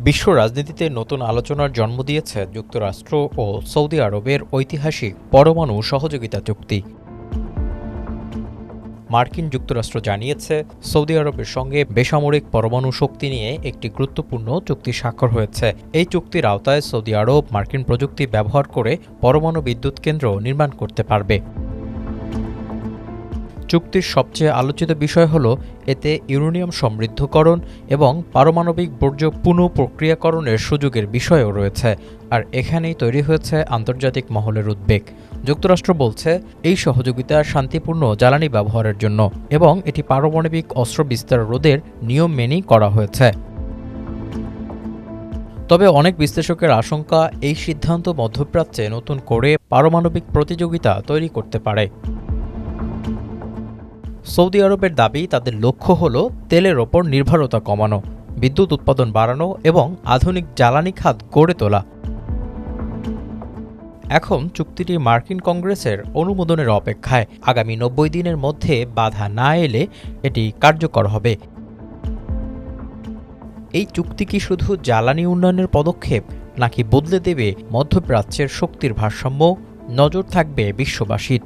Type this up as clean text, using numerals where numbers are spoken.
বিশ্ব রাজনীতিতে নতুন আলোচনার জন্ম দিয়েছে যুক্তরাষ্ট্র ও সৌদি আরবের ঐতিহাসিক পরমাণু সহযোগিতা চুক্তি। মার্কিন যুক্তরাষ্ট্র জানিয়েছে, সৌদি আরবের সঙ্গে বেসামরিক পরমাণু শক্তি নিয়ে একটি গুরুত্বপূর্ণ চুক্তি স্বাক্ষর হয়েছে। এই চুক্তির আওতায় সৌদি আরব মার্কিন প্রযুক্তি ব্যবহার করে পরমাণু বিদ্যুৎ কেন্দ্র নির্মাণ করতে পারবে। চুক্তির সবচেয়ে আলোচিত বিষয় হল এতে ইউরেনিয়াম সমৃদ্ধকরণ এবং পারমাণবিক বর্জ্য পুনঃপ্রক্রিয়াকরণের সুযোগের বিষয়ও রয়েছে। আর এখানেই তৈরি হয়েছে আন্তর্জাতিক মহলের উদ্বেগ। যুক্তরাষ্ট্র বলছে, এই সহযোগিতা শান্তিপূর্ণ জ্বালানি ব্যবহারের জন্য এবং এটি পারমাণবিক অস্ত্র বিস্তার রোধের নিয়ম মেনেই করা হয়েছে। তবে অনেক বিশ্লেষকের আশঙ্কা, এই সিদ্ধান্ত মধ্যপ্রাচ্যে নতুন করে পারমাণবিক প্রতিযোগিতা তৈরি করতে পারে। সৌদি আরবের দাবি, তাদের লক্ষ্য হল তেলের ওপর নির্ভরতা কমানো, বিদ্যুৎ উৎপাদন বাড়ানো এবং আধুনিক জ্বালানি খাত গড়ে তোলা। এখন চুক্তিটি মার্কিন কংগ্রেসের অনুমোদনের অপেক্ষায়। আগামী ৯০ দিনের মধ্যে বাধা না এলে এটি কার্যকর হবে। এই চুক্তি কি শুধু জ্বালানি উন্নয়নের পদক্ষেপ, নাকি বদলে দেবে মধ্যপ্রাচ্যের শক্তির ভারসাম্য? নজর থাকবে বিশ্ববাসীর।